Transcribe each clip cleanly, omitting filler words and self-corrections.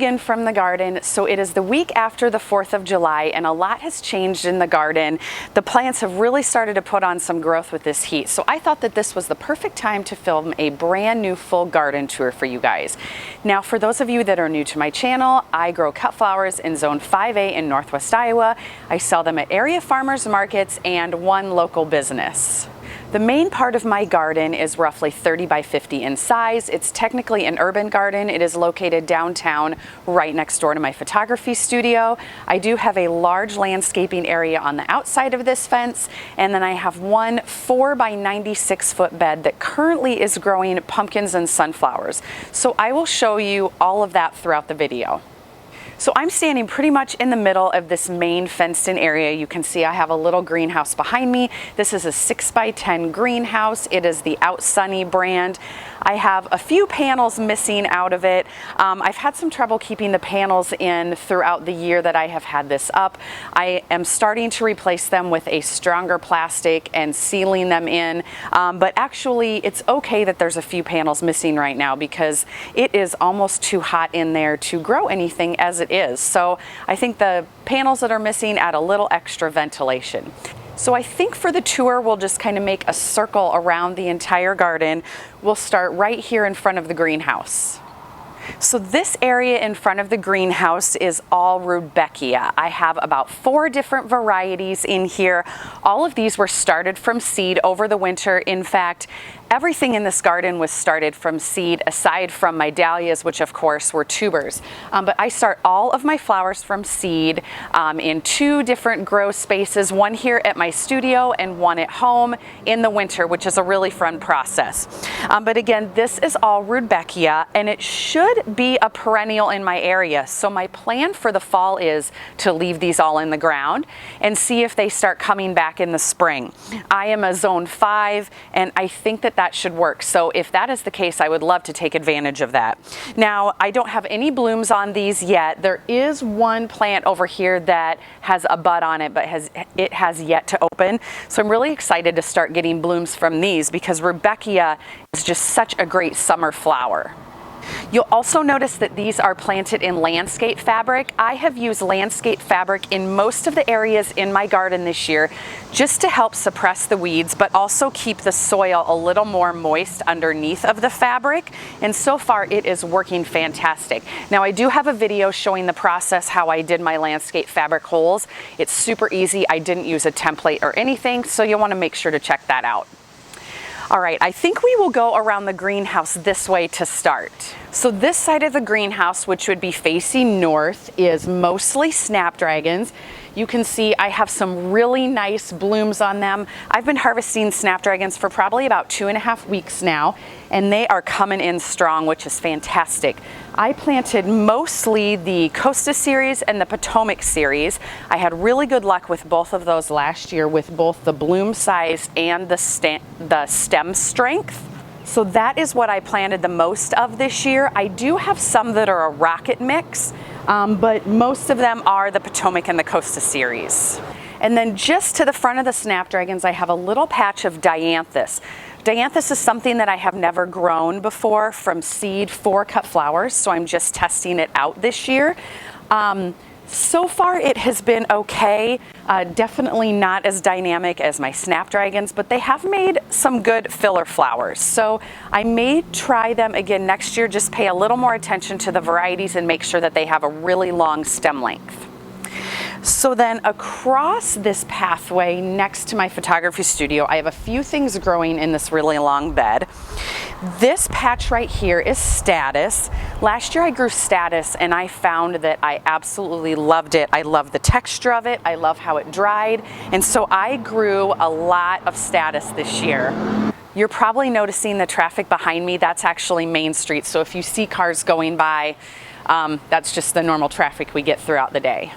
again from the garden. So it is the week after the 4th of July and a lot has changed in the garden. The plants have really started to put on some growth with this heat. So I thought that this was the perfect time to film a brand new full garden tour for you guys. Now, for those of you that are new to my channel, I grow cut flowers in Zone 5A in Northwest Iowa. I sell them at area farmers markets and one local business. The main part of my garden is roughly 30 by 50 in size. It's technically an urban garden. It is located downtown right next door to my photography studio. I do have a large landscaping area on the outside of this fence, and then I have one 4 by 96 foot bed that currently is growing pumpkins and sunflowers. So I will show you all of that throughout the video. So I'm standing pretty much in the middle of this main fenced-in area. You can see I have a little greenhouse behind me. This is a 6 by 10 greenhouse. It is the Outsunny brand. I have a few panels missing out of it. I've had some trouble keeping the panels in throughout the year that I have had this up. I am starting to replace them with a stronger plastic and sealing them in, but actually it's okay that there's a few panels missing right now because it is almost too hot in there to grow anything as it is. So I think the panels that are missing add a little extra ventilation. So I think for the tour, we'll just kind of make a circle around the entire garden. We'll start right here in front of the greenhouse. So this area in front of the greenhouse is all Rudbeckia. I have about 4 different varieties in here. All of these were started from seed over the winter. In fact, everything in this garden was started from seed aside from my dahlias, which of course were tubers. But I start all of my flowers from seed in 2 different grow spaces, one here at my studio and one at home in the winter, which is a really fun process. But again, this is all Rudbeckia and it should be a perennial in my area. So my plan for the fall is to leave these all in the ground and see if they start coming back in the spring. I am a Zone 5 and I think that that should work. So if that is the case, I would love to take advantage of that. Now, I don't have any blooms on these yet. There is one plant over here that has a bud on it, but it has yet to open. So I'm really excited to start getting blooms from these because Rudbeckia is just such a great summer flower. You'll also notice that these are planted in landscape fabric. I have used landscape fabric in most of the areas in my garden this year just to help suppress the weeds, but also keep the soil a little more moist underneath of the fabric. And so far it is working fantastic. Now I do have a video showing the process how I did my landscape fabric holes. It's super easy. I didn't use a template or anything, so you'll want to make sure to check that out. All right, I think we will go around the greenhouse this way to start. So this side of the greenhouse, which would be facing north, is mostly Snapdragons. You can see I have some really nice blooms on them. I've been harvesting Snapdragons for probably about 2.5 weeks now, and they are coming in strong, which is fantastic. I planted mostly the Costa series and the Potomac series. I had really good luck with both of those last year with both the bloom size and the stem strength. So that is what I planted the most of this year. I do have some that are a rocket mix, but most of them are the Potomac and the Costa series. And then just to the front of the Snapdragons, I have a little patch of Dianthus. Dianthus is something that I have never grown before from seed for cut flowers, so I'm just testing it out this year. So far it has been okay, definitely not as dynamic as my Snapdragons, but they have made some good filler flowers. So I may try them again next year, just pay a little more attention to the varieties and make sure that they have a really long stem length. So then across this pathway next to my photography studio, I have a few things growing in this really long bed. This patch right here is Status. Last year I grew Status and I found that I absolutely loved it. I love the texture of it. I love how it dried. And so I grew a lot of Status this year. You're probably noticing the traffic behind me. That's actually Main Street. So if you see cars going by, that's just the normal traffic we get throughout the day.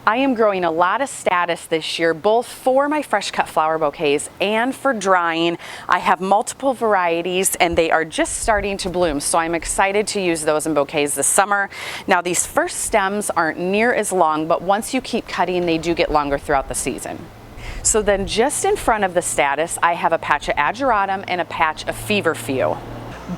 I am growing a lot of Status this year, both for my fresh cut flower bouquets and for drying. I have multiple varieties and they are just starting to bloom, so I'm excited to use those in bouquets this summer. Now these first stems aren't near as long, but once you keep cutting, they do get longer throughout the season. So then just in front of the Status, I have a patch of Ageratum and a patch of Feverfew.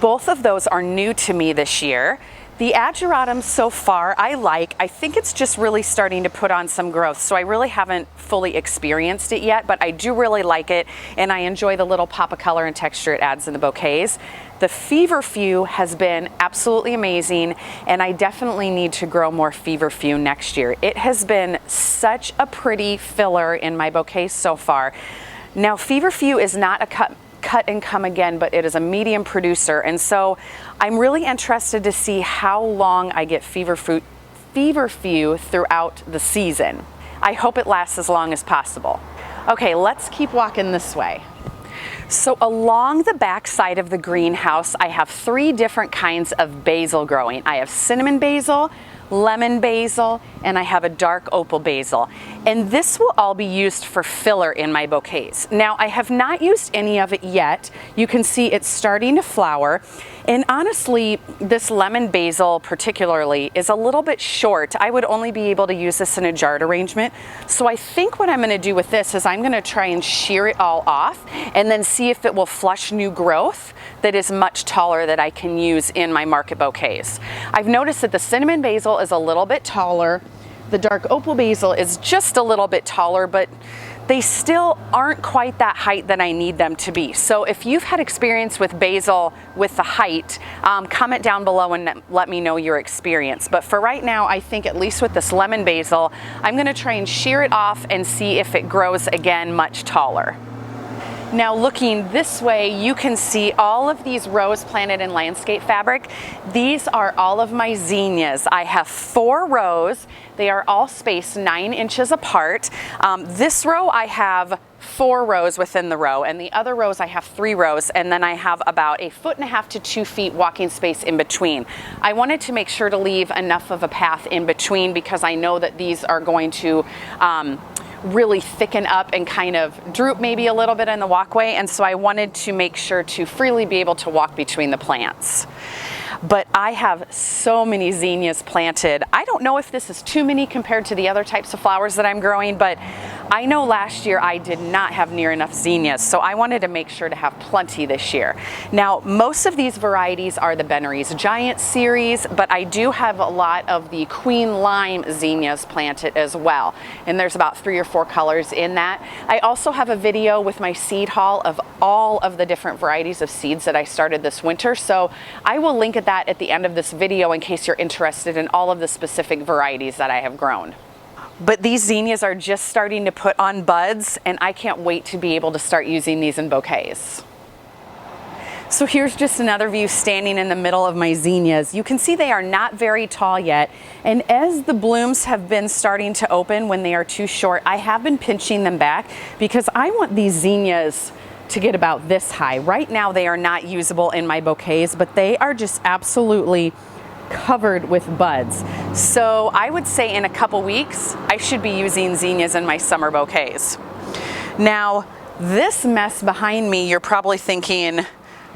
Both of those are new to me this year. The ageratum so far I like. I think it's just really starting to put on some growth, so I really haven't fully experienced it yet, but I do really like it, and I enjoy the little pop of color and texture it adds in the bouquets. The feverfew has been absolutely amazing, and I definitely need to grow more feverfew next year. It has been such a pretty filler in my bouquets so far. Now, feverfew is not a cut and come again, but it is a medium producer, and so I'm really interested to see how long I get feverfew throughout the season. I hope it lasts as long as possible. Okay, let's keep walking this way. So along the back side of the greenhouse, I have 3 different kinds of basil growing. I have cinnamon basil, lemon basil, and I have a dark opal basil. And this will all be used for filler in my bouquets. Now, I have not used any of it yet. You can see it's starting to flower. And honestly, this lemon basil particularly is a little bit short. I would only be able to use this in a jarred arrangement. So I think what I'm gonna do with this is I'm gonna try and shear it all off and then see if it will flush new growth that is much taller that I can use in my market bouquets. I've noticed that the cinnamon basil is a little bit taller. The dark opal basil is just a little bit taller, but they still aren't quite that height that I need them to be. So if you've had experience with basil with the height, comment down below and let me know your experience. But for right now, I think at least with this lemon basil, I'm gonna try and shear it off and see if it grows again much taller. Now looking this way, you can see all of these rows planted in landscape fabric. These are all of my zinnias. I have 4 rows. They are all spaced 9 inches apart. This row I have 4 rows within the row, and the other rows I have 3 rows, and then I have about 1.5 to 2 feet walking space in between. I wanted to make sure to leave enough of a path in between because I know that these are going to really thicken up and kind of droop maybe a little bit in the walkway, and so I wanted to make sure to freely be able to walk between the plants. But I have so many zinnias planted. I don't know if this is too many compared to the other types of flowers that I'm growing, but I know last year I did not have near enough zinnias, so I wanted to make sure to have plenty this year. Now, most of these varieties are the Bennery's Giant series, but I do have a lot of the Queen Lime zinnias planted as well, and there's about 3 or 4 colors in that. I also have a video with my seed haul of all of the different varieties of seeds that I started this winter, so I will link that at the end of this video in case you're interested in all of the specific varieties that I have grown. But these zinnias are just starting to put on buds, and I can't wait to be able to start using these in bouquets. So here's just another view standing in the middle of my zinnias. You can see they are not very tall yet, and as the blooms have been starting to open when they are too short, I have been pinching them back because I want these zinnias to get about this high. Right now they are not usable in my bouquets, but they are just absolutely covered with buds. So I would say in a couple weeks, I should be using zinnias in my summer bouquets. Now, this mess behind me, you're probably thinking,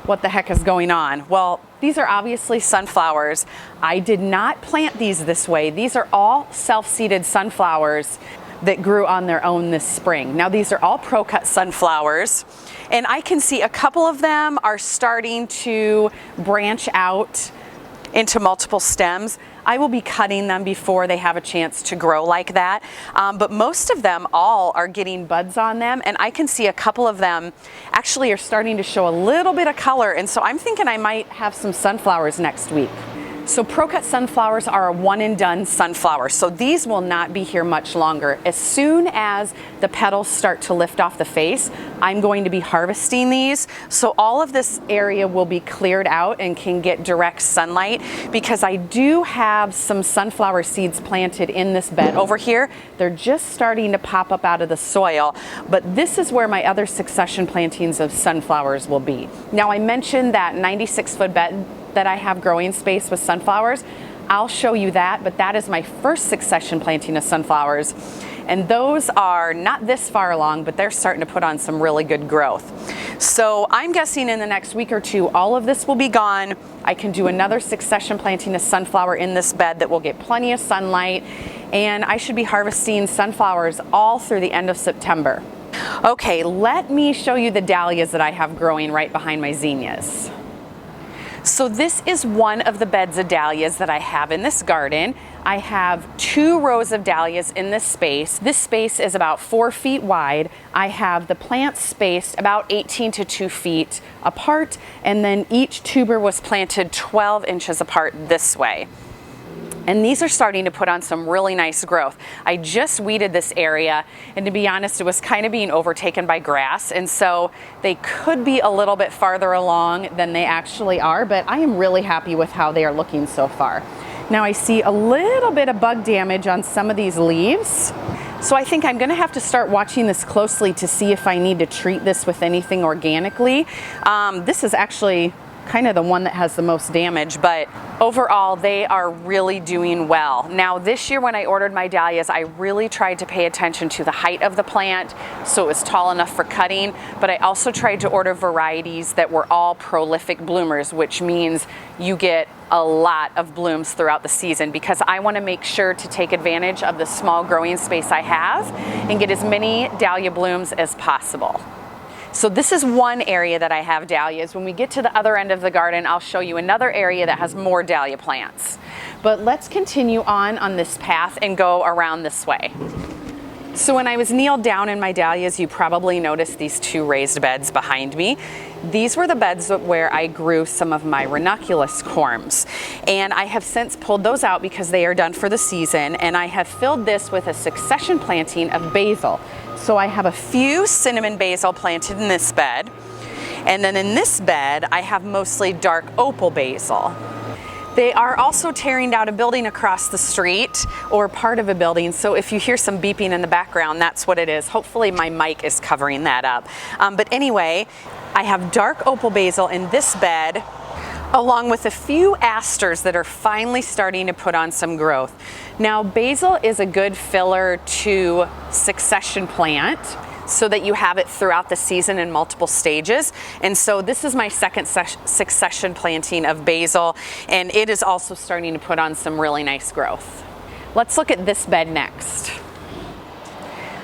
what the heck is going on? Well, these are obviously sunflowers. I did not plant these this way. These are all self-seeded sunflowers that grew on their own this spring. Now, these are all pro-cut sunflowers, and I can see a couple of them are starting to branch out into multiple stems. I will be cutting them before they have a chance to grow like that, but most of them all are getting buds on them, and I can see a couple of them actually are starting to show a little bit of color, and so I'm thinking I might have some sunflowers next week. So pro-cut sunflowers are a one and done sunflower, so these will not be here much longer. As soon as the petals start to lift off the face, I'm going to be harvesting these, so all of this area will be cleared out and can get direct sunlight, because I do have some sunflower seeds planted in this bed over here. They're just starting to pop up out of the soil, but this is where my other succession plantings of sunflowers will be. Now, I mentioned that 96-foot bed that I have growing space with sunflowers. I'll show you that, but that is my first succession planting of sunflowers, and those are not this far along, but they're starting to put on some really good growth. So I'm guessing in the next week or two all of this will be gone. I can do another succession planting of sunflower in this bed that will get plenty of sunlight, and I should be harvesting sunflowers all through the end of September. Okay, let me show you the dahlias that I have growing right behind my zinnias. So this is one of the beds of dahlias that I have in this garden. I have 2 rows of dahlias in this space. This space is about 4 feet wide. I have the plants spaced about 18 to 2 feet apart, and then each tuber was planted 12 inches apart this way. And these are starting to put on some really nice growth. I just weeded this area, and to be honest, it was kind of being overtaken by grass, and so they could be a little bit farther along than they actually are, but I am really happy with how they are looking so far. Now I see a little bit of bug damage on some of these leaves, so I think I'm gonna have to start watching this closely to see if I need to treat this with anything organically. This is actually kind of the one that has the most damage, but overall they are really doing well. Now this year when I ordered my dahlias, I really tried to pay attention to the height of the plant so it was tall enough for cutting, but I also tried to order varieties that were all prolific bloomers, which means you get a lot of blooms throughout the season, because I want to make sure to take advantage of the small growing space I have and get as many dahlia blooms as possible. So this is one area that I have dahlias. When we get to the other end of the garden, I'll show you another area that has more dahlia plants. But let's continue on this path and go around this way. So when I was kneeled down in my dahlias, you probably noticed these 2 raised beds behind me. These were the beds where I grew some of my ranunculus corms, and I have since pulled those out because they are done for the season, and I have filled this with a succession planting of basil. So I have a few cinnamon basil planted in this bed, and then in this bed I have mostly dark opal basil. They are also tearing down a building across the street, or part of a building, so if you hear some beeping in the background, that's what it is. Hopefully my mic is covering that up. But anyway, I have dark opal basil in this bed, along with a few asters that are finally starting to put on some growth. Now basil is a good filler to succession plant, so that you have it throughout the season in multiple stages. And so this is my second succession planting of basil, and it is also starting to put on some really nice growth. Let's look at this bed next.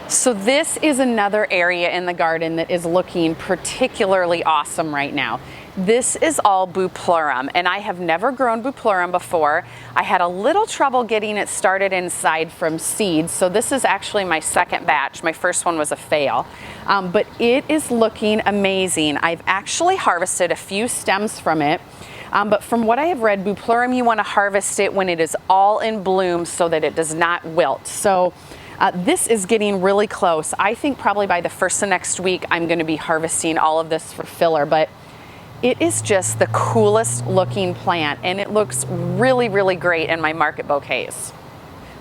So this is another area in the garden that is looking particularly awesome right now. This is all Bupleurum, and I have never grown Bupleurum before. I had a little trouble getting it started inside from seeds, so this is actually my second batch. My first one was a fail, but it is looking amazing. I've actually harvested a few stems from it, but from what I have read, Bupleurum, you want to harvest it when it is all in bloom so that it does not wilt. So this is getting really close. I think probably by the first of next week I'm going to be harvesting all of this for filler, but it is just the coolest looking plant, and it looks really, really great in my market bouquets.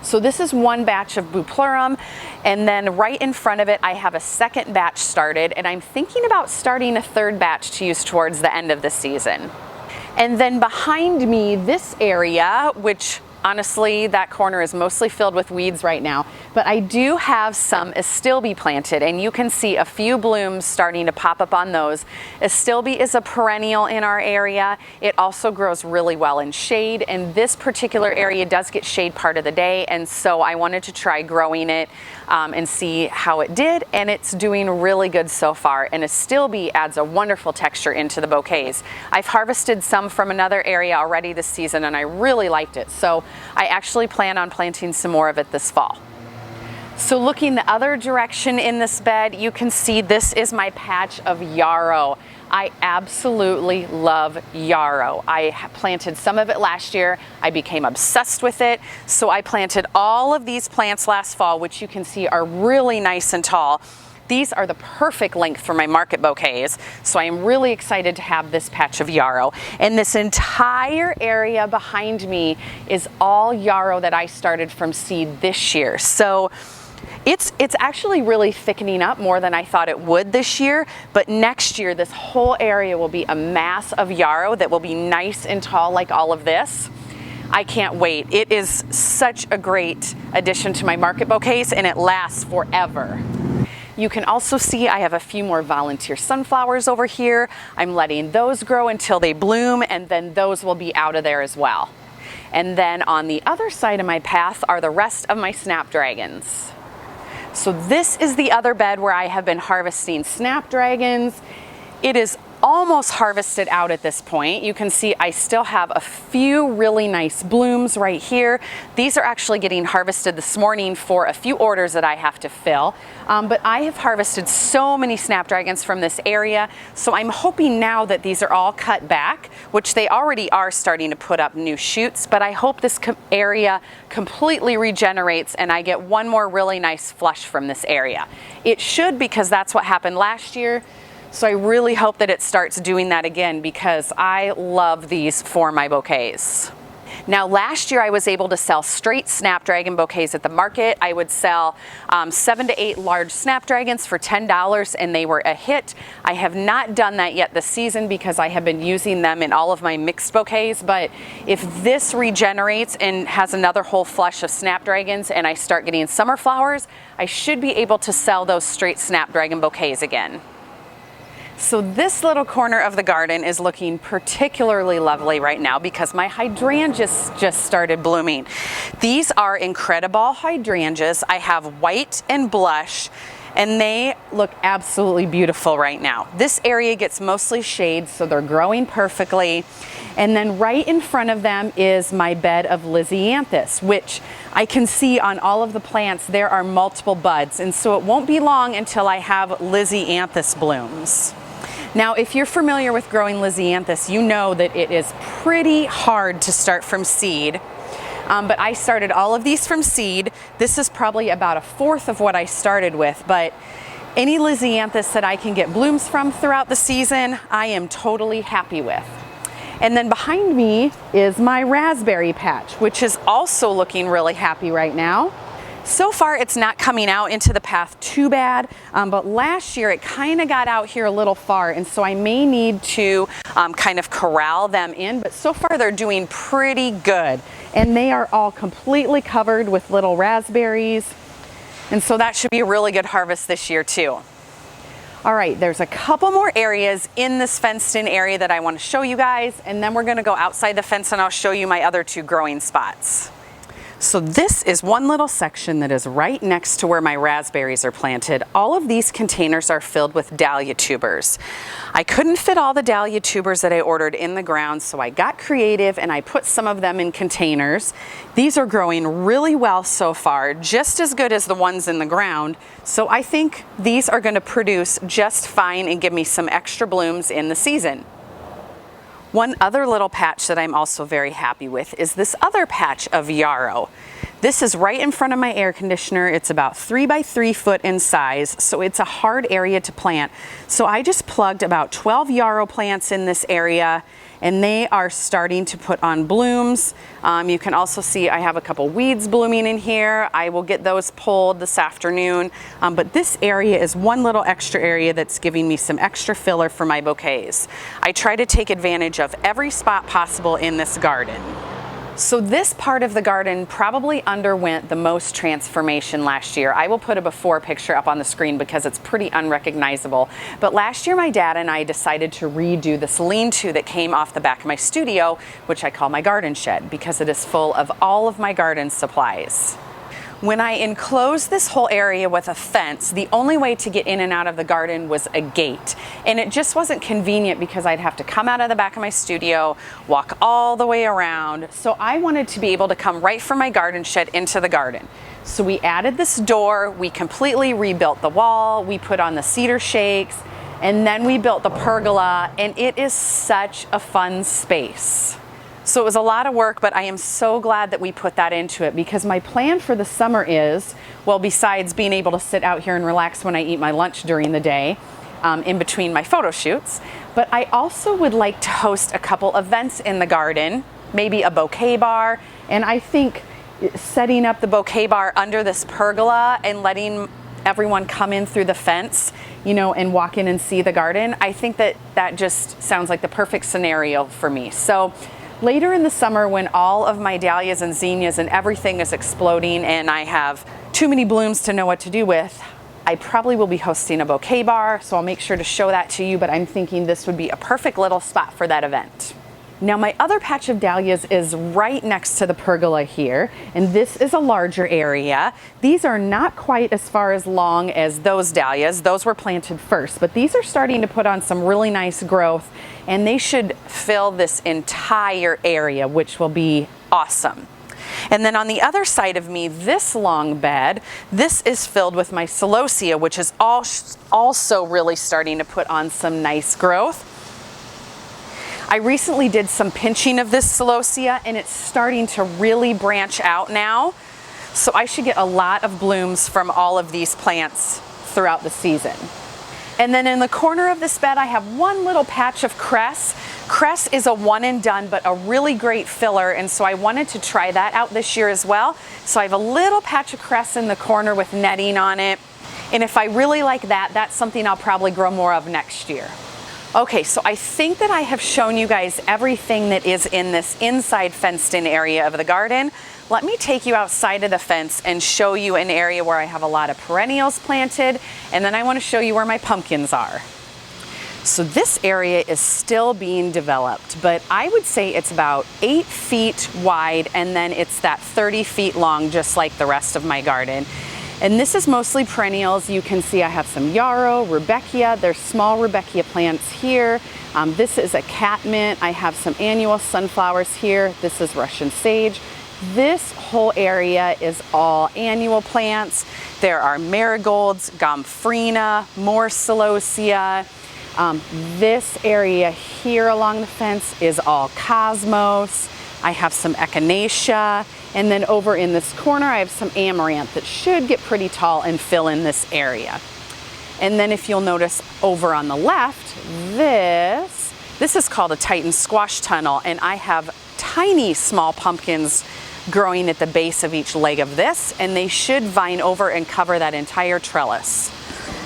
So this is one batch of Bupleurum, and then right in front of it I have a second batch started, and I'm thinking about starting a third batch to use towards the end of the season. And then behind me, this area, which honestly, that corner is mostly filled with weeds right now, but I do have some astilbe planted, and you can see a few blooms starting to pop up on those. Astilbe is a perennial in our area. It also grows really well in shade, and this particular area does get shade part of the day, and so I wanted to try growing it and see how it did, and it's doing really good so far. And astilbe adds a wonderful texture into the bouquets. I've harvested some from another area already this season, and I really liked it, so I actually plan on planting some more of it this fall. So looking the other direction in this bed, you can see this is my patch of yarrow. I absolutely love yarrow. I planted some of it last year. I became obsessed with it. So I planted all of these plants last fall, which you can see are really nice and tall. These are the perfect length for my market bouquets, so I am really excited to have this patch of yarrow. And this entire area behind me is all yarrow that I started from seed this year. So it's actually really thickening up more than I thought it would this year, but next year this whole area will be a mass of yarrow that will be nice and tall like all of this. I can't wait. It is such a great addition to my market bouquets, and it lasts forever. You can also see I have a few more volunteer sunflowers over here. I'm letting those grow until they bloom, and then those will be out of there as well. And then on the other side of my path are the rest of my snapdragons. So this is the other bed where I have been harvesting snapdragons. It is almost harvested out at this point. You can see I still have a few really nice blooms right here. These are actually getting harvested this morning for a few orders that I have to fill. But I have harvested so many snapdragons from this area, so I'm hoping now that these are all cut back, which they already are starting to put up new shoots, but I hope this area completely regenerates and I get one more really nice flush from this area. It should, because that's what happened last year. So I really hope that it starts doing that again, because I love these for my bouquets. Now, last year I was able to sell straight snapdragon bouquets at the market. I would sell 7 to 8 large snapdragons for $10, and they were a hit. I have not done that yet this season because I have been using them in all of my mixed bouquets, but if this regenerates and has another whole flush of snapdragons and I start getting summer flowers, I should be able to sell those straight snapdragon bouquets again. So this little corner of the garden is looking particularly lovely right now because my hydrangeas just started blooming. These are incredible hydrangeas. I have white and blush, and they look absolutely beautiful right now. This area gets mostly shade, so they're growing perfectly. And then right in front of them is my bed of Dianthus, which I can see on all of the plants there are multiple buds, and so it won't be long until I have Dianthus blooms. Now, if you're familiar with growing Dianthus, you know that it is pretty hard to start from seed. But I started all of these from seed. This is probably about a fourth of what I started with, but any Dianthus that I can get blooms from throughout the season, I am totally happy with. And then behind me is my raspberry patch, which is also looking really happy right now. So far, it's not coming out into the path too bad, but last year it kind of got out here a little far, and so I may need to kind of corral them in, but so far they're doing pretty good. And they are all completely covered with little raspberries, and so that should be a really good harvest this year too. All right, there's a couple more areas in this fenced-in area that I want to show you guys, and then we're going to go outside the fence and I'll show you my other 2 growing spots. So this is one little section that is right next to where my raspberries are planted. All of these containers are filled with dahlia tubers. I couldn't fit all the dahlia tubers that I ordered in the ground, so I got creative and I put some of them in containers. These are growing really well so far, just as good as the ones in the ground. So I think these are going to produce just fine and give me some extra blooms in the season. One other little patch that I'm also very happy with is this other patch of yarrow. This is right in front of my air conditioner. It's about 3 by 3 foot in size, so it's a hard area to plant. So I just plugged about 12 yarrow plants in this area, and they are starting to put on blooms. You can also see I have a couple weeds blooming in here. I will get those pulled this afternoon, but this area is one little extra area that's giving me some extra filler for my bouquets. I try to take advantage of every spot possible in this garden. So this part of the garden probably underwent the most transformation last year. I will put a before picture up on the screen because it's pretty unrecognizable. But last year my dad and I decided to redo this lean-to that came off the back of my studio, which I call my garden shed, because it is full of all of my garden supplies. When I enclosed this whole area with a fence, the only way to get in and out of the garden was a gate. And it just wasn't convenient because I'd have to come out of the back of my studio, walk all the way around. So I wanted to be able to come right from my garden shed into the garden. So we added this door, we completely rebuilt the wall, we put on the cedar shakes, and then we built the pergola, and it is such a fun space. So it was a lot of work, but I am so glad that we put that into it, because my plan for the summer is, well, besides being able to sit out here and relax when I eat my lunch during the day, in between my photo shoots, but I also would like to host a couple events in the garden, maybe a bouquet bar, and I think setting up the bouquet bar under this pergola and letting everyone come in through the fence, you know, and walk in and see the garden, I think that that just sounds like the perfect scenario for me. So later in the summer, when all of my dahlias and zinnias and everything is exploding and I have too many blooms to know what to do with, I probably will be hosting a bouquet bar, so I'll make sure to show that to you, but I'm thinking this would be a perfect little spot for that event. Now my other patch of dahlias is right next to the pergola here, and this is a larger area. These are not quite as far as long as those dahlias. Those were planted first, but these are starting to put on some really nice growth, and they should fill this entire area, which will be awesome. And then on the other side of me, this long bed, this is filled with my Celosia, which is also really starting to put on some nice growth. I recently did some pinching of this Celosia, and it's starting to really branch out now. So I should get a lot of blooms from all of these plants throughout the season. And then in the corner of this bed, I have one little patch of cress. Cress is a one and done, but a really great filler, and so I wanted to try that out this year as well. So I have a little patch of cress in the corner with netting on it. And if I really like that, that's something I'll probably grow more of next year. Okay, so I think that I have shown you guys everything that is in this inside fenced-in area of the garden. Let me take you outside of the fence and show you an area where I have a lot of perennials planted, and then I want to show you where my pumpkins are. So this area is still being developed, but I would say it's about 8 feet wide, and then it's that 30 feet long, just like the rest of my garden. And this is mostly perennials. You can see I have some yarrow, rudbeckia. There's small rudbeckia plants here. This is a catmint. I have some annual sunflowers here. This is Russian sage. This whole area is all annual plants. There are marigolds, gomphrena, more celosia. This area here along the fence is all cosmos. I have some echinacea. And then over in this corner, I have some amaranth that should get pretty tall and fill in this area. And then if you'll notice over on the left, this is called a Titan squash tunnel, and I have tiny small pumpkins growing at the base of each leg of this, and they should vine over and cover that entire trellis.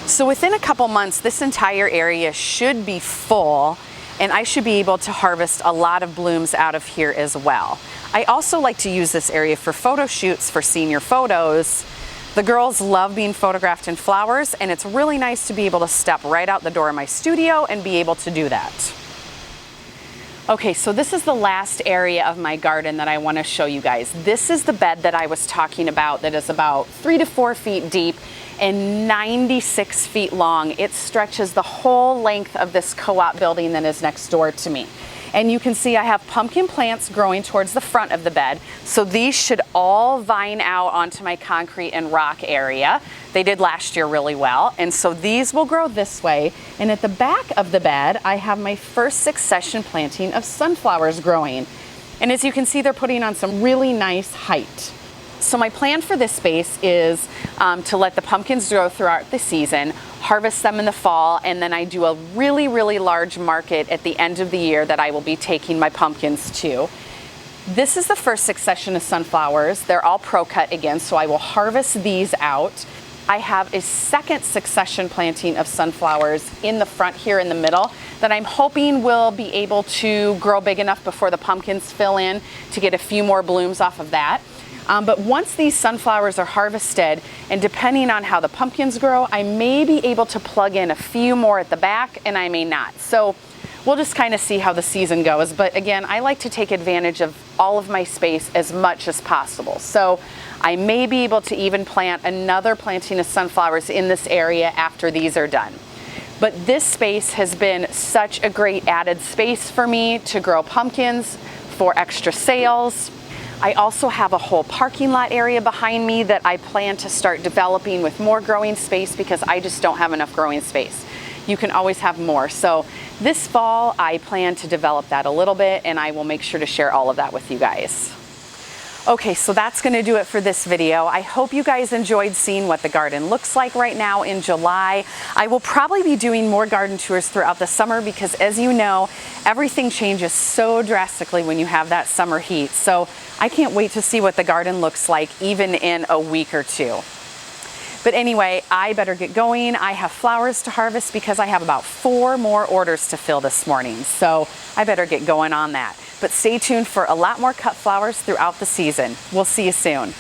So within a couple months, this entire area should be full, and I should be able to harvest a lot of blooms out of here as well. I also like to use this area for photo shoots for senior photos. The girls love being photographed in flowers, and it's really nice to be able to step right out the door of my studio and be able to do that. Okay, so this is the last area of my garden that I want to show you guys. This is the bed that I was talking about that is about 3 to 4 feet deep and 96 feet long. It stretches the whole length of this co-op building that is next door to me. And you can see I have pumpkin plants growing towards the front of the bed. So these should all vine out onto my concrete and rock area. They did last year really well. And so these will grow this way. And at the back of the bed, I have my first succession planting of sunflowers growing. And as you can see, they're putting on some really nice height. So my plan for this space is to let the pumpkins grow throughout the season, harvest them in the fall, and then I do a really, really large market at the end of the year that I will be taking my pumpkins to. This is the first succession of sunflowers. They're all pro-cut again, so I will harvest these out. I have a second succession planting of sunflowers in the front here in the middle that I'm hoping will be able to grow big enough before the pumpkins fill in to get a few more blooms off of that. But once these sunflowers are harvested, and depending on how the pumpkins grow, I may be able to plug in a few more at the back, and I may not. So we'll just kind of see how the season goes. But again, I like to take advantage of all of my space as much as possible. So I may be able to even plant another planting of sunflowers in this area after these are done. But this space has been such a great added space for me to grow pumpkins for extra sales. I also have a whole parking lot area behind me that I plan to start developing with more growing space because I just don't have enough growing space. You can always have more. So this fall, I plan to develop that a little bit, and I will make sure to share all of that with you guys. Okay, so that's going to do it for this video. I hope you guys enjoyed seeing what the garden looks like right now in July. I will probably be doing more garden tours throughout the summer because, as you know, everything changes so drastically when you have that summer heat. So I can't wait to see what the garden looks like even in a week or two. But anyway, I better get going. I have flowers to harvest because I have about 4 more orders to fill this morning. So I better get going on that. But stay tuned for a lot more cut flowers throughout the season. We'll see you soon.